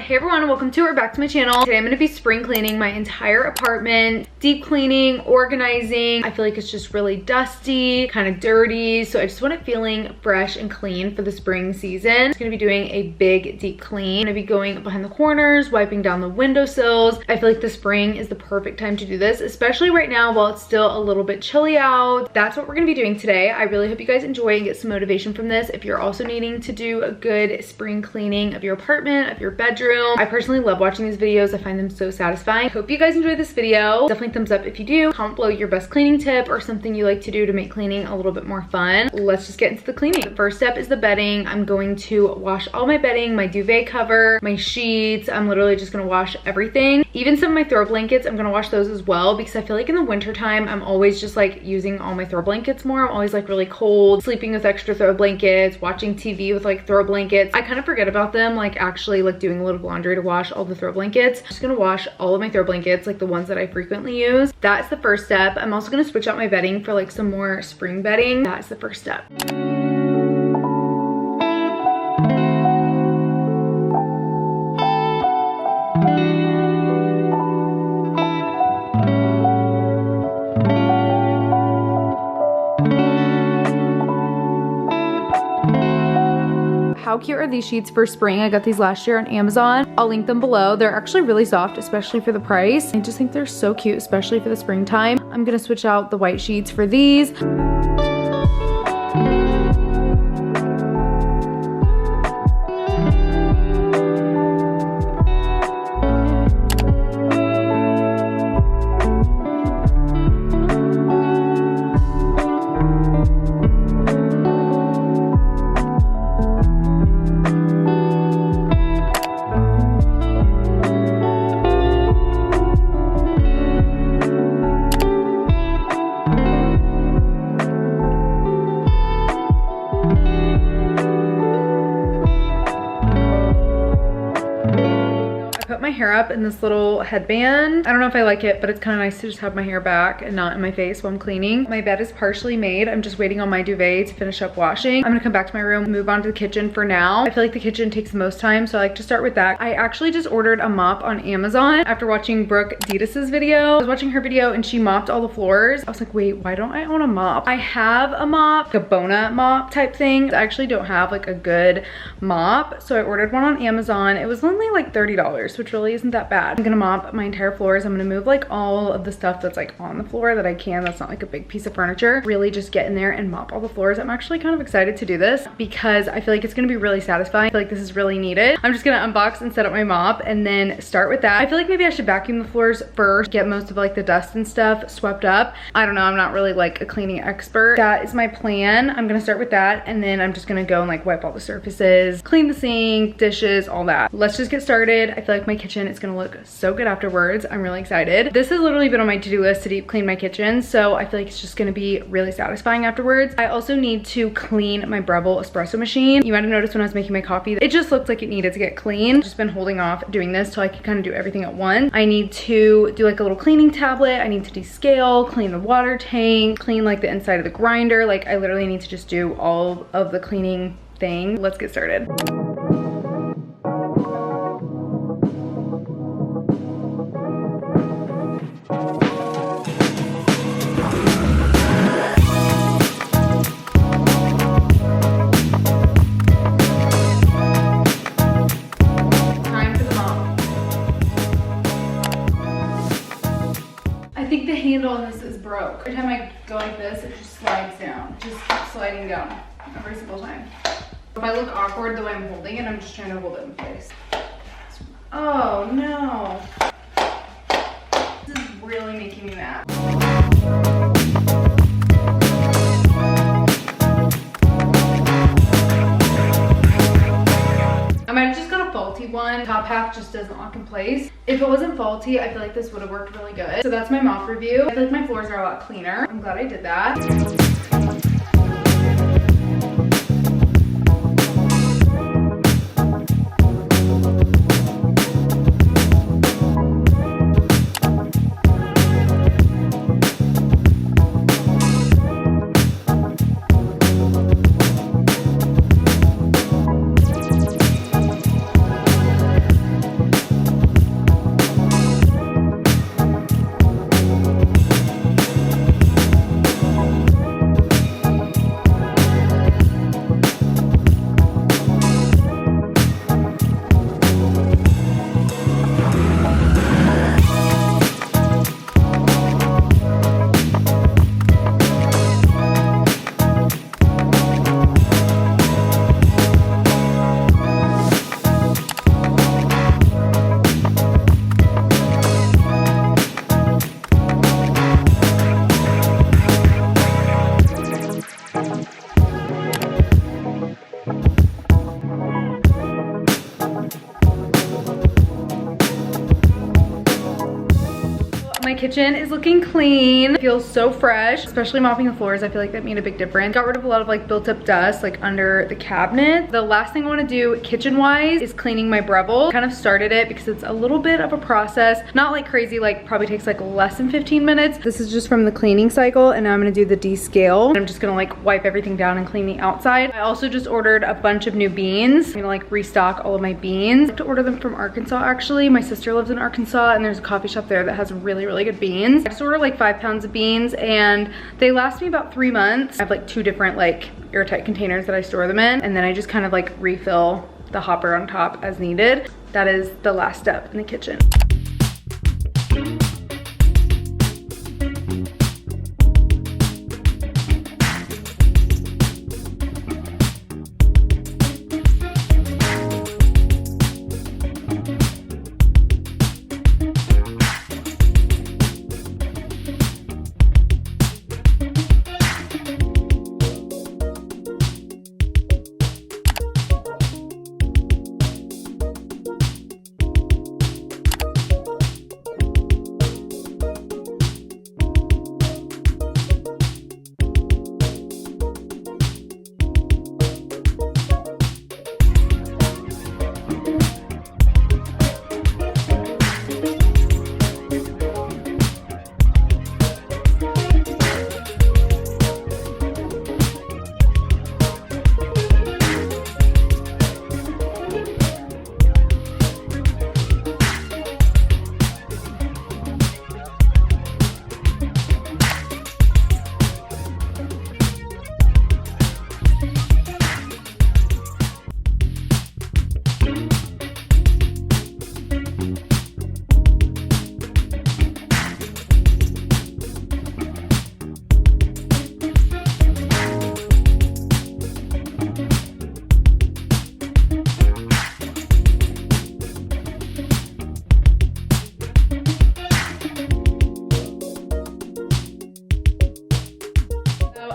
Hey everyone, welcome to or back to my channel. Today I'm going to be spring cleaning my entire apartment, deep cleaning, organizing. I feel like it's just really dusty, kind of dirty, so I just want it feeling fresh and clean for the spring season. I'm going to be doing a big deep clean. I'm going to be going behind the corners, wiping down the windowsills. I feel like the spring is the perfect time to do this, especially right now while it's still a little bit chilly out. That's what we're going to be doing today. I really hope you guys enjoy and get some motivation from this if you're also needing to do a good spring cleaning of your apartment, of your bedroom. I personally love watching these videos. I find them so satisfying. Hope you guys enjoy this video. Definitely thumbs up if you do. Comment below your best cleaning tip or something you like to do to make cleaning a little bit more fun. Let's just get into the cleaning. The first step is the bedding. I'm going to wash all my bedding, my duvet cover, my sheets. I'm literally just gonna wash everything. Even some of my throw blankets, I'm gonna wash those as well because I feel like in the winter time, I'm always just like using all my throw blankets more. I'm always like really cold, sleeping with extra throw blankets, watching TV with like throw blankets. I kind of forget about them, like actually like doing a little laundry to wash all the throw blankets. I'm just gonna wash all of my throw blankets, like the ones that I frequently use. That's the first step. I'm also gonna switch out my bedding for like some more spring bedding. That's the first step. How cute are these sheets for spring? I got these last year on Amazon. I'll link them below. They're actually really soft, especially for the price. I just think they're so cute, especially for the springtime. I'm gonna switch out the white sheets for these. My hair up in this little headband. I don't know if I like it, but it's kind of nice to just have my hair back and not in my face while I'm cleaning. My bed is partially made. I'm just waiting on my duvet to finish up washing. I'm gonna come back to my room, move on to the kitchen for now. I feel like the kitchen takes the most time, so I like to start with that. I actually just ordered a mop on Amazon after watching Brooke Didas's video. I was watching her video and she mopped all the floors. I was like, wait, why don't I own a mop? I have a mop, like a Bona mop type thing. I actually don't have like a good mop, so I ordered one on Amazon. It was only like $30, which really isn't that bad. I'm gonna mop my entire floors. I'm gonna move like all of the stuff that's like on the floor that I can, that's not like a big piece of furniture. Really just get in there and mop all the floors. I'm actually kind of excited to do this because I feel like it's gonna be really satisfying. I feel like this is really needed. I'm just gonna unbox and set up my mop and then start with that. I feel like maybe I should vacuum the floors first, get most of like the dust and stuff swept up. I don't know, I'm not really like a cleaning expert. That is my plan. I'm gonna start with that and then I'm just gonna go and like wipe all the surfaces, clean the sink, dishes, all that. Let's just get started. I feel like my kitchen is gonna look so good afterwards. I'm really excited. This has literally been on my to-do list to deep clean my kitchen, so I feel like it's just gonna be really satisfying afterwards. I also need to clean my Breville espresso machine. You might have noticed when I was making my coffee, it just looked like it needed to get clean. I've just been holding off doing this so I can kind of do everything at once. I need to do like a little cleaning tablet. I need to descale, clean the water tank, clean like the inside of the grinder. Like I literally need to just do all of the cleaning thing. Let's get started. I think the handle on this is broke. Every time I go like this, it just slides down. It just keeps sliding down every single time. If I look awkward the way I'm holding it, I'm just trying to hold it in place. Oh no. This is really making me mad. I might have just got a faulty one. Top half just doesn't lock in place. If it wasn't faulty, I feel like this would have worked really good. So that's my mop review. I feel like my floors are a lot cleaner. I'm glad I did that. kitchen is looking clean. It feels so fresh, especially mopping the floors. I feel like that made a big difference. Got rid of a lot of like built up dust like under the cabinet. The last thing I want to do kitchen wise is cleaning my Breville. Kind of started it because it's a little bit of a process. Not like crazy, like probably takes like less than 15 minutes. This is just from the cleaning cycle, and now I'm gonna do the descale. I'm just gonna like wipe everything down and clean the outside. I also just ordered a bunch of new beans. I'm gonna like restock all of my beans. I have to order them from Arkansas actually. My sister lives in Arkansas and there's a coffee shop there that has really, really good beans. I just ordered like 5 pounds of beans and they last me about 3 months. I have like 2 different like airtight containers that I store them in, and then I just kind of like refill the hopper on top as needed. That is the last step in the kitchen.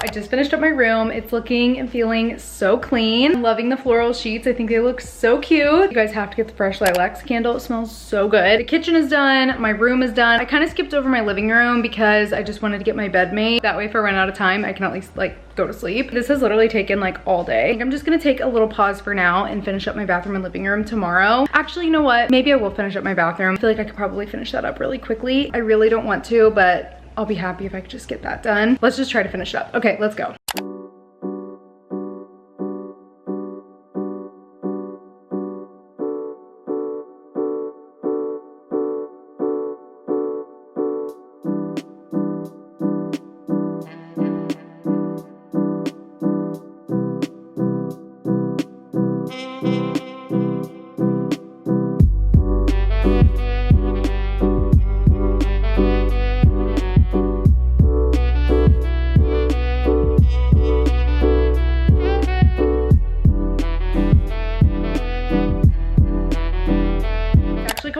I just finished up my room. It's looking and feeling so clean. I'm loving the floral sheets. I think they look so cute. You guys have to get the fresh lilacs candle. It smells so good. The kitchen is done. My room is done. I kind of skipped over my living room because I just wanted to get my bed made. That way if I run out of time, I can at least like go to sleep. This has literally taken like all day. I think I'm just gonna take a little pause for now and finish up my bathroom and living room tomorrow. Actually, you know what? Maybe I will finish up my bathroom. I feel like I could probably finish that up really quickly. I really don't want to, but I'll be happy if I could just get that done. Let's just try to finish it up. Okay, let's go.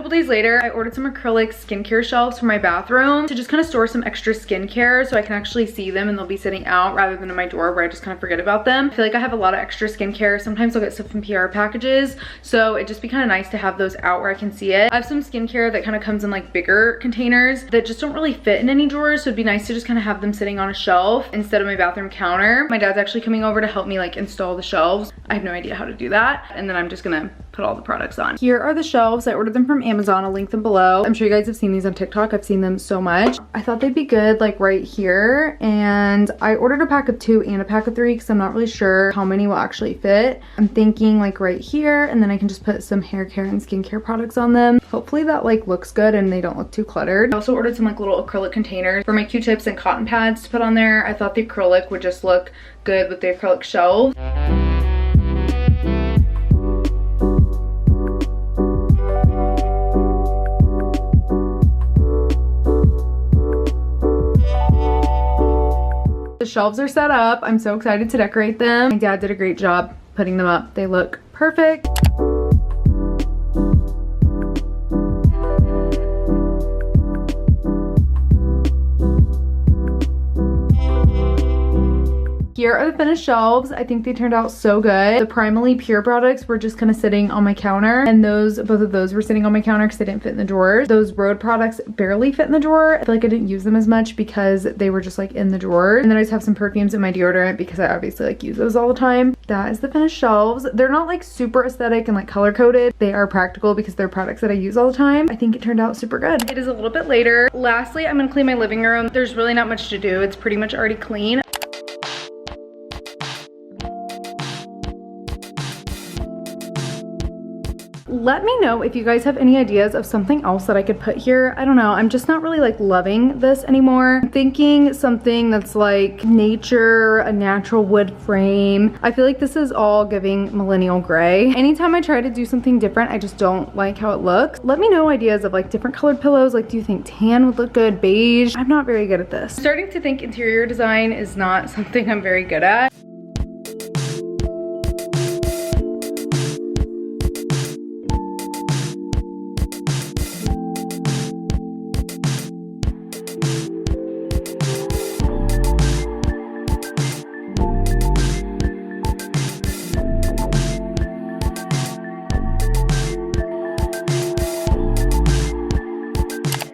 Days later, I ordered some acrylic skincare shelves for my bathroom to just kind of store some extra skincare so I can actually see them and they'll be sitting out rather than in my drawer where I just kind of forget about them. I feel like I have a lot of extra skincare. Sometimes I'll get stuff from PR packages, so it'd just be kind of nice to have those out where I can see it. I have some skincare that kind of comes in like bigger containers that just don't really fit in any drawers, so it'd be nice to just kind of have them sitting on a shelf instead of my bathroom counter. My dad's actually coming over to help me like install the shelves. I have no idea how to do that, and then I'm just gonna put all the products on. Here are the shelves. I ordered them from Amazon. I'll link them below. I'm sure you guys have seen these on TikTok. I've seen them so much. I thought they'd be good like right here, and I ordered a pack of 2 and a pack of 3 because I'm not really sure how many will actually fit. I'm thinking like right here, and then I can just put some hair care and skincare products on them. Hopefully that like looks good and they don't look too cluttered. I also ordered some like little acrylic containers for my Q-tips and cotton pads to put on there. I thought the acrylic would just look good with the acrylic shelves. The shelves are set up. I'm so excited to decorate them. My dad did a great job putting them up. They look perfect. here are the finished shelves. I think they turned out so good. The Primally Pure products were just kind of sitting on my counter, and both of those were sitting on my counter because they didn't fit in the drawers. Those Rhode products barely fit in the drawer. I feel like I didn't use them as much because they were just like in the drawer. And then I just have some perfumes in my deodorant because I obviously like use those all the time. That is the finished shelves. They're not like super aesthetic and like color coded. They are practical because they're products that I use all the time. I think it turned out super good. It is a little bit later. Lastly, I'm gonna clean my living room. There's really not much to do. It's pretty much already clean. Let me know if you guys have any ideas of something else that I could put here. I don't know, I'm just not really like loving this anymore. I'm thinking something that's like nature, a natural wood frame. I feel like this is all giving millennial gray. Anytime I try to do something different, I just don't like how it looks. Let me know ideas of like different colored pillows. Like, do you think tan would look good? Beige? I'm not very good at this. I'm starting to think interior design is not something I'm very good at.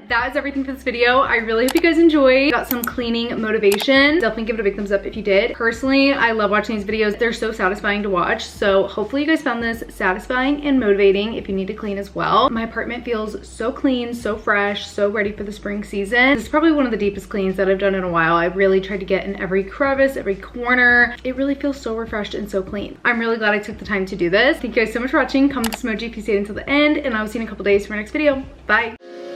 That is everything for this video. I really hope you guys enjoyed. Got some cleaning motivation. Definitely give it a big thumbs up if you did. Personally, I love watching these videos. They're so satisfying to watch. So hopefully you guys found this satisfying and motivating if you need to clean as well. My apartment feels so clean, so fresh, so ready for the spring season. This is probably one of the deepest cleans that I've done in a while. I really tried to get in every crevice, every corner. It really feels so refreshed and so clean. I'm really glad I took the time to do this. Thank you guys so much for watching. Comment this emoji if you stayed until the end, and I will see you in a couple days for my next video. Bye.